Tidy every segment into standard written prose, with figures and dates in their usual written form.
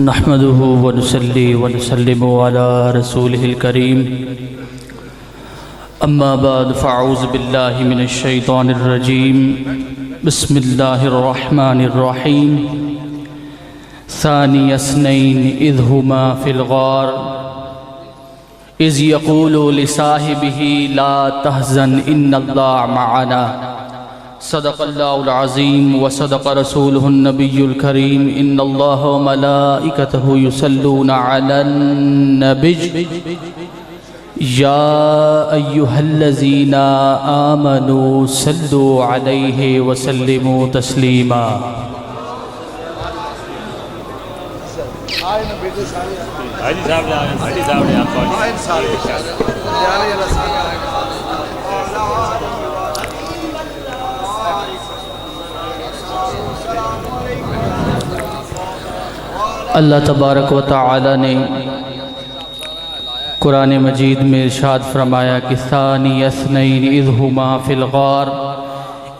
نحمده ونصلي ونسلم على رسوله الكريم اما بعد فاعوذ بالله من الشيطان الرجيم بسم الله الرحمن الرحيم ثاني اثنين اذ هما في الغار اذ يقول لصاحبه لا تحزن ان الله معنا صدق اللہ العظیم وصدق رسولہ النبی الکریم ان اللہ وملائکتہ یصلون علی النبی یا ایہا الذین آمنوا صلوا علیہ وسلموا تسلیما۔ اللہ تبارک و تعالی نے قرآن مجید میں ارشاد فرمایا کہ ثانی اثنین اذ ہما فی الغار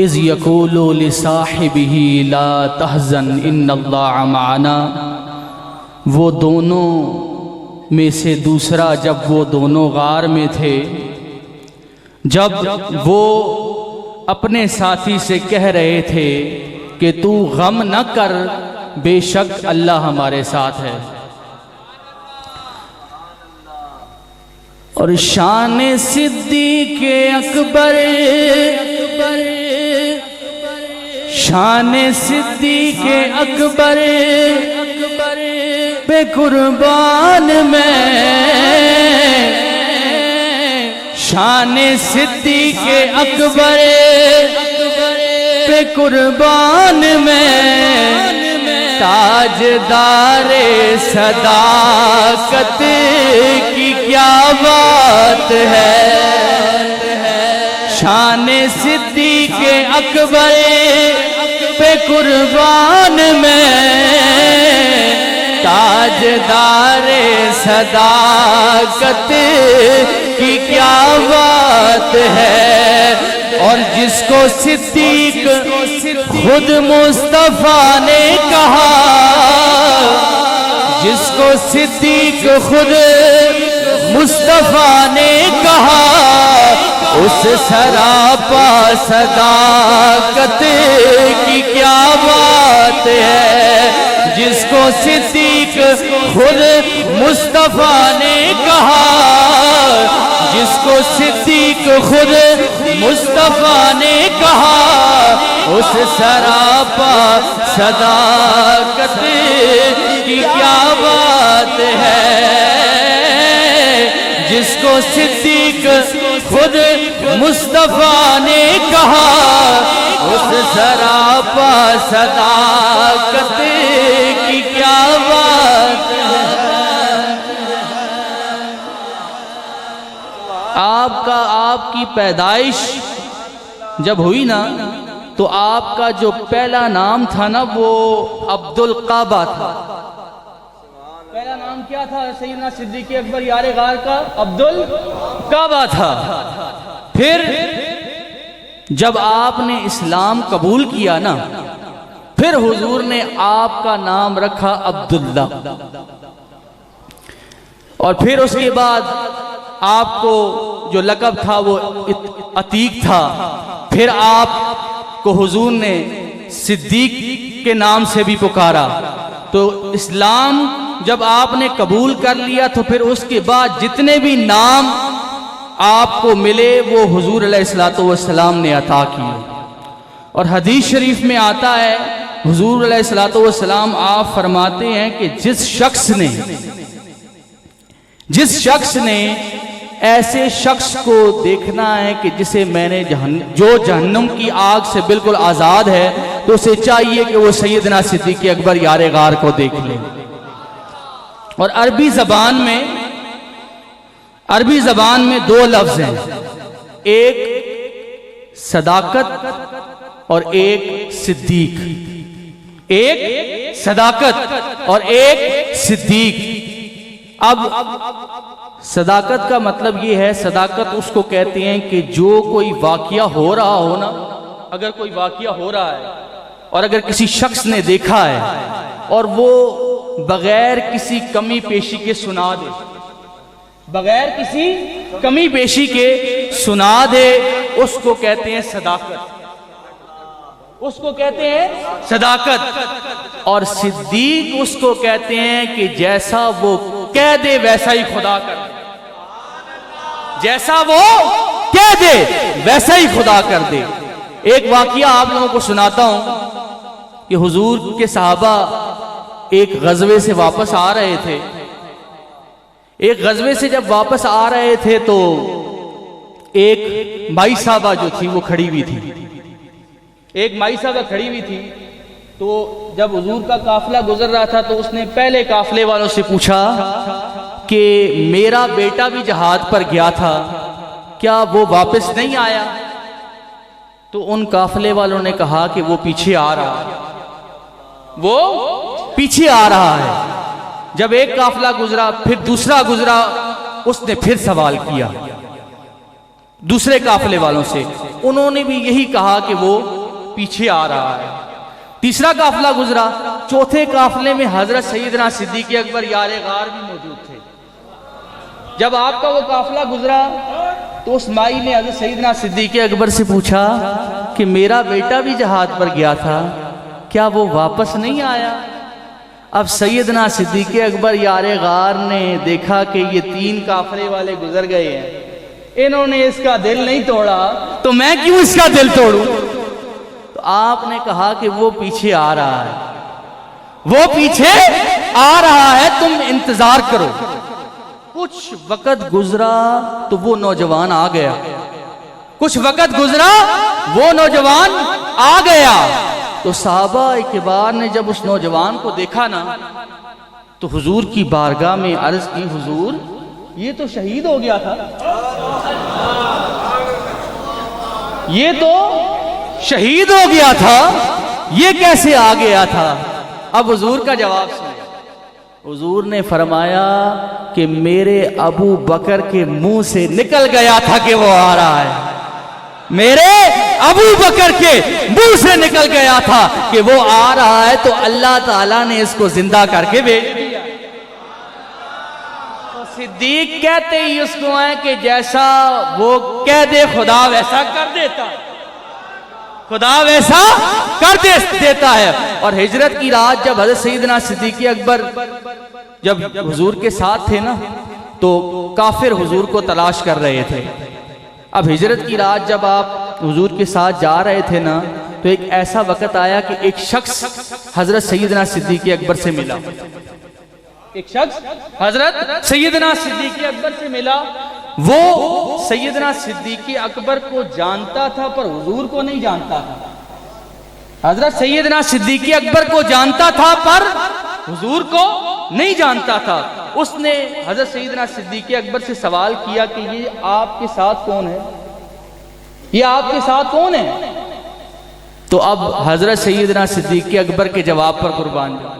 اذ یقول لصاحبہ لا تحزن ان اللہ معنا۔ وہ دونوں میں سے دوسرا جب وہ دونوں غار میں تھے، جب وہ اپنے ساتھی سے کہہ رہے تھے کہ تو غم نہ کر، بے شک اللہ ہمارے ساتھ ہے۔ اور شان صدیق اکبر، شان صدیق اکبر پہ قربان میں، شان صدیق اکبر پہ قربان میں، تاجدار صداقت کی کیا بات ہے۔ شان صدیق اکبر پہ قربان میں، تاجدار صداقت کی کیا بات ہے۔ اور جس کو صدیق خود مصطفیٰ نے کہا، جس کو صدیق خود مصطفیٰ نے کہا، اس سراپا صداقت کی کیا بات ہے۔ جس کو صدیق خود مصطفیٰ نے کہا، جس کو صدیق خود مصطفیٰ نے کہا، اس سراپا صداقت کی کیا بات ہے۔ جس کو صدیق خود مصطفیٰ نے کہا، اس سراپا صداقت کی کیا بات ہے۔ آپ کی پیدائش جب ہوئی نا، تو آپ کا جو پہلا نام تھا نا وہ عبدالقعبہ تھا۔ پہلا نام کیا تھا سیدنا صدیق اکبر یار غار کا؟ عبدالقعبہ تھا۔ پھر جب آپ نے اسلام قبول کیا نا، پھر حضور نے آپ کا نام رکھا عبداللہ، اور پھر اس کے بعد آپ کو جو لقب تھا وہ عتیق تھا۔ پھر آپ کو حضور نے صدیق کے نام سے بھی پکارا۔ تو اسلام جب آپ نے قبول کر لیا تو پھر اس کے بعد جتنے بھی نام آپ کو ملے وہ حضور علیہ السلام نے عطا کیے۔ اور حدیث شریف میں آتا ہے، حضور علیہ السلام آپ فرماتے ہیں کہ جس شخص نے ایسے شخص کو دیکھنا ہے کہ جسے میں نے جو جہنم کی آگ سے بالکل آزاد ہے، تو اسے چاہیے کہ وہ سیدنا صدیق اکبر یار غار کو دیکھ لے۔ اور عربی زبان میں دو لفظ ہیں، ایک صداقت اور ایک صدیق، ایک صداقت اور ایک صدیق۔ اب صداقت کا مطلب یہ ہے، صداقت اس کو کہتے ہیں کہ جو کوئی واقعہ ہو رہا ہو نا، اگر کوئی واقعہ ہو رہا ہے اور اگر کسی شخص نے دیکھا ہے اور وہ بغیر کسی کمی پیشی کے سنا دے، بغیر کسی کمی پیشی کے سنا دے، اس کو کہتے ہیں صداقت، اس کو کہتے ہیں صداقت۔ اور صدیق اس کو کہتے ہیں کہ جیسا وہ کہہ دے ویسا ہی خدا کر دے، جیسا وہ کہہ دے ویسا ہی خدا کر دے۔ ایک واقعہ آپ لوگوں کو سناتا ہوں کہ حضور کے صحابہ ایک غزوے سے واپس آ رہے تھے، ایک غزوے سے جب واپس آ رہے تھے تو ایک مائی صاحبہ جو تھی وہ کھڑی ہوئی تھی، ایک مائی صاحبہ کھڑی ہوئی تھی۔ تو جب حضور کا قافلہ گزر رہا تھا تو اس نے پہلے قافلے والوں سے پوچھا کہ میرا بیٹا بھی جہاد پر گیا تھا، کیا وہ واپس نہیں آیا؟ تو ان قافلے والوں نے کہا کہ وہ پیچھے آ رہا ہے، وہ پیچھے آ رہا ہے۔ جب ایک قافلہ گزرا پھر دوسرا گزرا، اس نے پھر سوال کیا دوسرے قافلے والوں سے، انہوں نے بھی یہی کہا کہ وہ پیچھے آ رہا ہے۔ تیسرا قافلہ گزرا، چوتھے قافلے میں حضرت سیدنا صدیق اکبر یار غار بھی موجود تھے۔ جب آپ کا وہ قافلہ گزرا تو اس مائی نے حضرت سیدنا صدیق اکبر سے پوچھا کہ میرا بیٹا بھی جہاد پر گیا تھا، کیا وہ واپس نہیں آیا؟ اب سیدنا صدیق اکبر یار غار نے دیکھا کہ یہ تین قافلے والے گزر گئے ہیں، انہوں نے اس کا دل نہیں توڑا تو میں کیوں اس کا دل توڑوں؟ تو آپ نے کہا کہ وہ پیچھے آ رہا ہے، وہ پیچھے آ رہا ہے، تم انتظار کرو۔ کچھ وقت گزرا تو وہ نوجوان آ گیا، کچھ وقت گزرا وہ نوجوان آ گیا۔ تو صحابہ کبار نے جب اس نوجوان کو دیکھا نا تو حضور کی بارگاہ میں عرض کی، حضور یہ تو شہید ہو گیا تھا، یہ تو شہید ہو گیا تھا، یہ کیسے آ گیا تھا؟ اب حضور کا جواب سنیں۔ حضور نے فرمایا کہ میرے ابو بکر کے منہ سے نکل گیا تھا کہ وہ آ رہا ہے، میرے ابو بکر کے منہ سے نکل گیا تھا کہ وہ آ رہا ہے، تو اللہ تعالیٰ نے اس کو زندہ کر کے بھیج دیا۔ تو صدیق کہتے ہی اس کو ہیں کہ جیسا وہ کہہ دے خدا ویسا کر دیتا ہے، خدا ویسا کر دیتا ہے۔ اور ہجرت کی رات جب حضرت سیدنا صدیق اکبر جب حضور کے ساتھ تھے نا تو کافر حضور کو تلاش کر رہے تھے۔ اب ہجرت کی رات جب آپ حضور کے ساتھ جا رہے تھے نا تو ایک ایسا وقت آیا کہ ایک شخص حضرت سیدنا صدیق اکبر سے ملا، ایک شخص حضرت سیدنا صدیق اکبر سے ملا۔ وہ سیدنا صدیق اکبر کو جانتا تھا پر حضور کو نہیں جانتا تھا، حضرت سیدنا صدیق اکبر کو جانتا تھا پر حضور کو نہیں جانتا تھا۔ اس نے حضرت سیدنا صدیق اکبر سے سوال کیا کہ یہ آپ کے ساتھ کون ہے، یہ آپ کے ساتھ کون ہے؟ تو اب حضرت سیدنا صدیق اکبر کے جواب پر قربان جاؤ،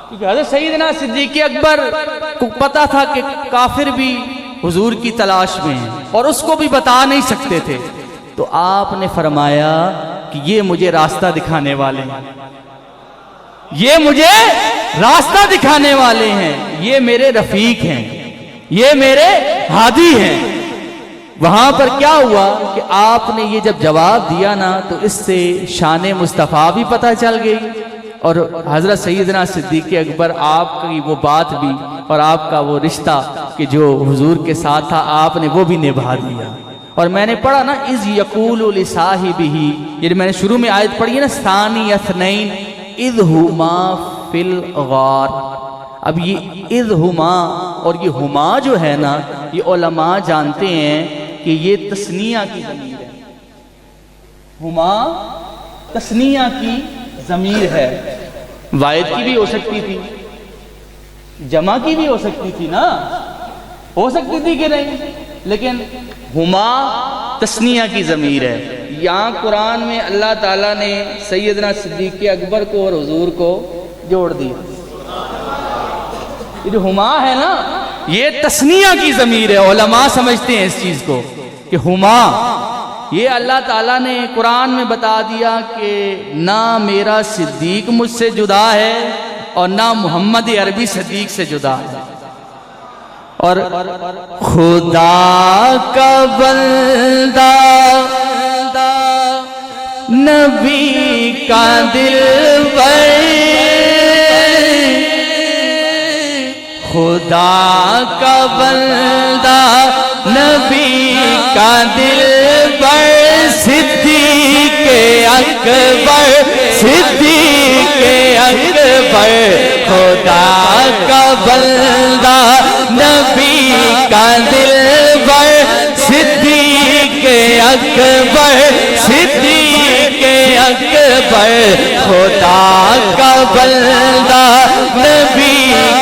کیونکہ حضرت سیدنا صدیق اکبر کو پتا تھا کہ کافر بھی حضور کی تلاش میں ہیں اور اس کو بھی بتا نہیں سکتے تھے۔ تو آپ نے فرمایا کہ یہ مجھے راستہ دکھانے والے ہیں، یہ مجھے راستہ دکھانے والے ہیں، یہ میرے رفیق ہیں، یہ میرے ہادی ہیں۔ وہاں پر کیا ہوا کہ آپ نے یہ جب جواب دیا نا تو اس سے شان مصطفیٰ بھی پتہ چل گئی اور حضرت سیدنا صدیق اکبر آپ کی وہ بات بھی اور آپ کا وہ رشتہ کہ جو حضور کے ساتھ تھا آپ نے وہ بھی نبھا دیا۔ اور میں نے پڑھا نا اذ یقول لصاحبہ، یہ میں نے شروع میں آیت پڑھی ہے نا ثانی اثنین اذ ہما فی الغار۔ اب یہ اذ ہما اور یہ ہما جو ہے نا یہ علماء جانتے ہیں کہ یہ تثنیہ کی ضمیر ہے، ہما تثنیہ کی ضمیر ہے، واحد کی بھی ہو سکتی تھی، جمع کی بھی ہو سکتی تھی نا، ہو سکتی تھی کہ نہیں، لیکن ہما تثنیہ کی ضمیر ہے۔ یہاں قرآن میں اللہ تعالیٰ نے سیدنا صدیق اکبر کو اور حضور کو جوڑ دیا۔ یہ جو ہما ہے نا یہ تثنیہ کی ضمیر ہے، علماء سمجھتے ہیں اس چیز کو کہ ہما، یہ اللہ تعالیٰ نے قرآن میں بتا دیا کہ نہ میرا صدیق مجھ سے جدا ہے اور نہ محمد عربی صدیق سے جدا ہے۔ اور خدا کا بندہ نبی کا دلبر، خدا کا بندہ نبی کا دلبر، صدیق اکبر، صدیق اکبر، خدا کا بندہ نبی کا دلبر، صدیق اکبر، صدیق اکبر، خدا کا بندہ نبی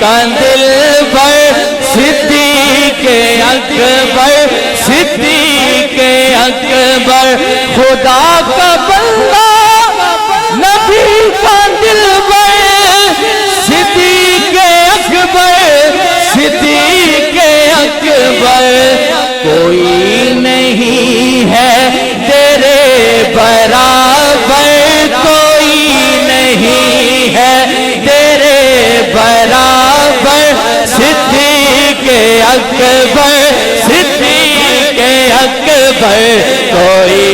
کا دلبر، صدیق اکبر، صدیق اکبر، خدا کا بندہ نبی کا دلبر، صدیق اکبر، صدیق اکبر، کوئی نہیں ہے تیرے برابر، کوئی نہیں ہے تیرے برابر، صدیق اکبر، صدیق اکبر، کوئی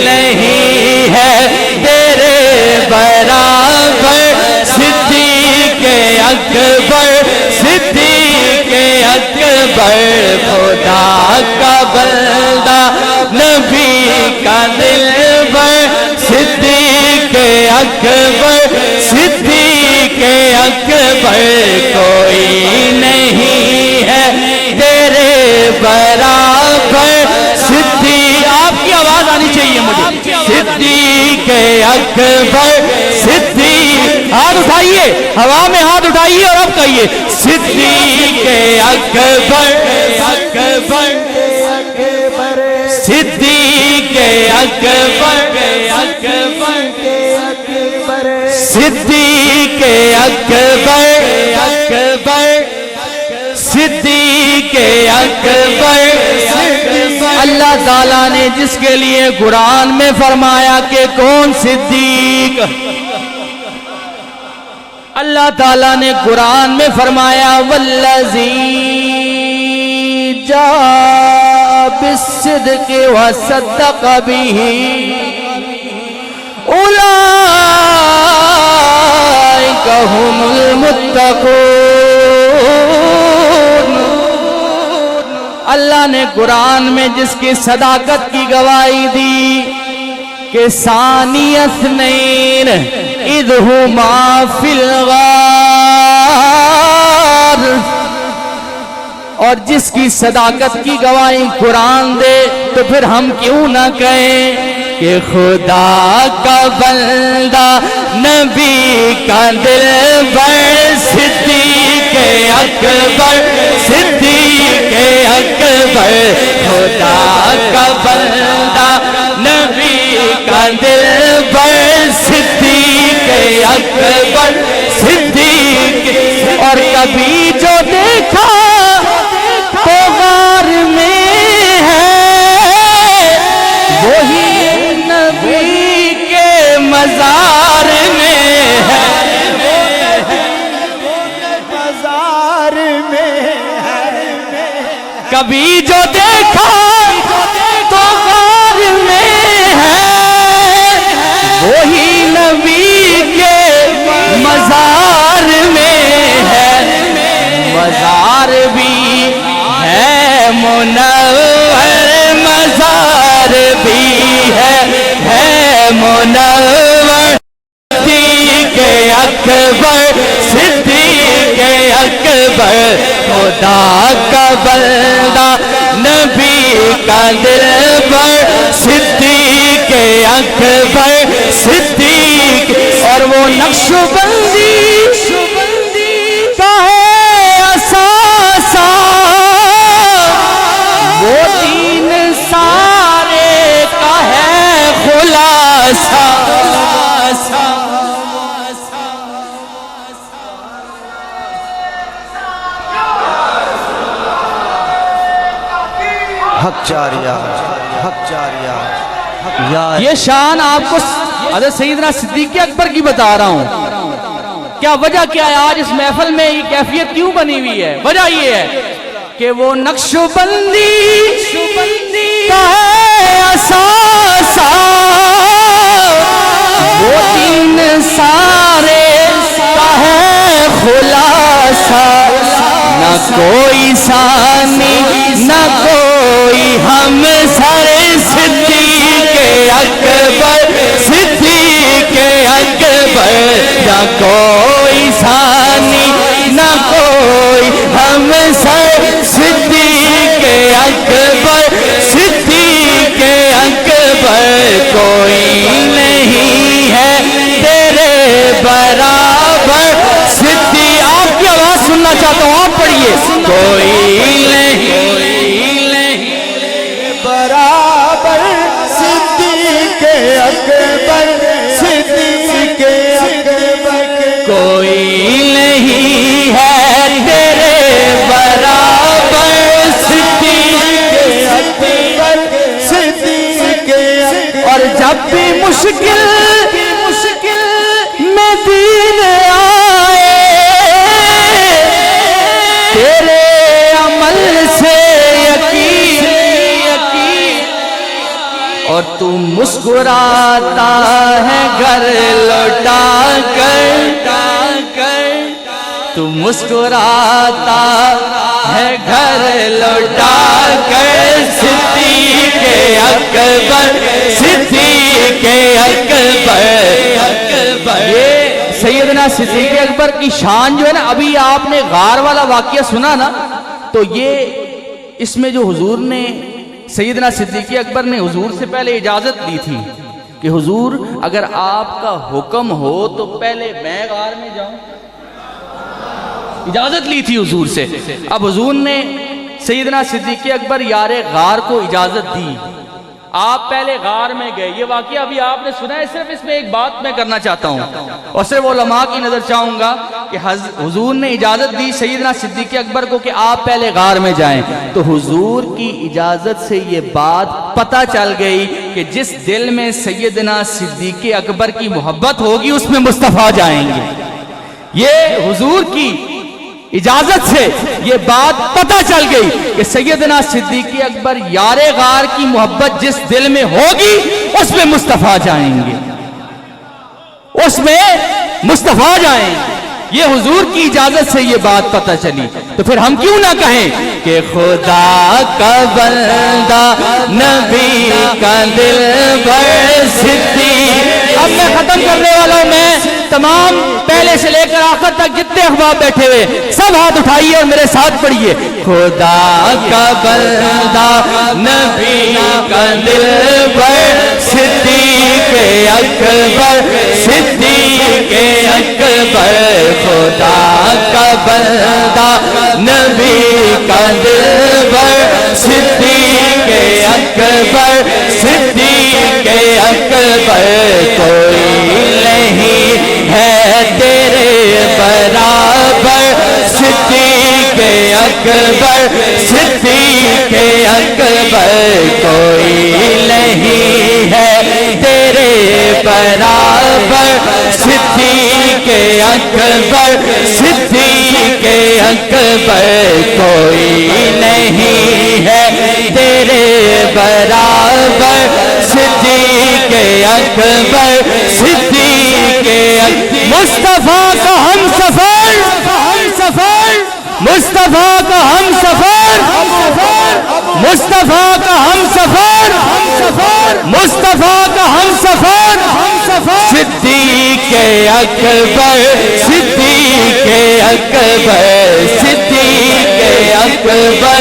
نہیں ہے تیرے برابر، صدیق اکبر، صدیق اکبر، خدا کا بندہ نبی کا دلبر، صدیق اکبر، صدیق اکبر، کوئی نہیں ہے تیرے برابر، صدیق، آپ کی آواز آنی چاہیے مجھے، صدیق اکبر، صدیق، ہاتھ اٹھائیے ہوا میں، ہاتھ اٹھائیے اور اب کہیے صدیق اکبر، اکبر، صدیق اکبر، اکبر، صدیق اکبر، اکبر، صدیق اکبر۔ اللہ تعالیٰ نے جس کے لیے قرآن میں فرمایا کہ کون صدیق، اللہ تعالیٰ نے قرآن میں فرمایا والذی جاء بالصدق وصدق به اولئک هم المتقون۔ اللہ نے قرآن میں جس کی صداقت کی گواہی دی کہ ثانی اثنین اذ ہما فی الغار، اور جس کی صداقت کی گواہی قرآن دے تو پھر ہم کیوں نہ کہیں کہ خدا کا بندہ نبی کا دلبر، صدیق اکبر، صدیق اکبر، خدا کا بندہ نبی کا دلبر، صدیق اکبر، صدیق، اور کبھی جو دیکھا تو غار میں ہے، وہی نبی کے مزار میں ہے، مزار میں ہے، کبھی جو دیکھا تو غار میں ہے، وہی نبی کے مزار میں ہے، مزار بھی ہے منور، مزار بھی ہے منور، صدیق اکبر، صدیق اکبر، خدا کا بندہ نبی کا دلبر، صدیق اکبر، صدیق، اور وہ نقش بندی کا ہے اساسا، وہ دین سارے کا ہے خلاصہ۔ حق جاریہ، حق جاریہ، یہ شان آپ کو حضرت سیدنا صدیق اکبر کی بتا رہا ہوں کیا وجہ کیا ہے آج اس محفل میں یہ کیفیت کیوں بنی ہوئی ہے؟ وجہ یہ ہے کہ وہ نقش بندی کا ہے اساسا، وہ دین سارے کا ہے خلاصہ، نہ کوئی ثانی نہ کوئی ہم سر، صدیق اکبر صدیق اکبر، نہ کوئی ثانی نہ کوئی ہم سر، صدیق اکبر صدیق اکبر، کوئی نہیں ہے تیرے برابر صدیق۔ آپ کی آواز سننا چاہتا ہوں، آپ پڑھیے، کوئی نہیں برابر صدیق اکبر صدیق اکبر، کوئی نہیں ہے تیرے برابر صدیق اکبر صدیق اکبر، اور جب بھی مشکل میں دین آئے، تیرے عمل سے یقین، اور تو مسکراتا ہے گھر لوٹا کر، تو مسکراتا ہے گھر لوٹا کر، صدیق اکبر صدیق اکبر۔ یہ سیدنا صدیق اکبر کی شان جو ہے نا، ابھی آپ نے غار والا واقعہ سنا نا، تو یہ اس میں جو حضور نے سیدنا صدیق اکبر نے حضور سے پہلے اجازت دی تھی کہ حضور اگر آپ کا حکم ہو تو پہلے میں غار میں جاؤں، اجازت لی تھی حضور سے۔ اب حضور نے سیدنا صدیق اکبر یار غار کو اجازت دی، آپ پہلے غار میں گئے، یہ واقعہ ابھی آپ نے سنا ہے۔ صرف اس میں ایک بات میں کرنا چاہتا ہوں اور صرف علماء کی نظر چاہوں گا کہ حضور نے اجازت دی سیدنا صدیق اکبر کو کہ آپ پہلے غار میں جائیں، تو حضور کی اجازت سے یہ بات پتہ چل گئی کہ جس دل میں سیدنا صدیق اکبر کی محبت ہوگی اس میں مصطفیٰ جائیں گے۔ یہ حضور کی اجازت سے یہ بات پتہ چل گئی کہ سیدنا صدیق اکبر یار غار کی محبت جس دل میں ہوگی اس میں مصطفیٰ جائیں گے، اس میں مصطفیٰ جائیں گے۔ یہ حضور کی اجازت سے یہ بات پتہ چلی، تو پھر ہم کیوں نہ کہیں کہ خدا کا بندہ نبی کا دلبر صدیق۔ اب میں ختم کرنے والا ہوں، میں تمام پہلے سے لے کر آخر تک جتنے احباب بیٹھے ہوئے سب ہاتھ اٹھائیے اور میرے ساتھ پڑھیے، خدا کا بندہ نبی کا دلبر صدیق اکبر صدیق اکبر، خدا کا بندہ نبی کا دلبر صدیق اکبر صدیق اکبر، کوئی نہیں ہے تیرے برابر صدیق اکبر صدیق اکبر، کوئی نہیں ہے تیرے برابر صدیق اکبر صدیق اکبر، کوئی نہیں ہے تیرے برابر صدیق اکبر صدیق اکبر۔ مصطفیٰ کا ہم سفر، مصطفیٰ کا ہم سفر، مصطفیٰ کا ہم سفر، مصطفیٰ کا ہم سفر، صدیق اکبر صدیق اکبر صدیق اکبر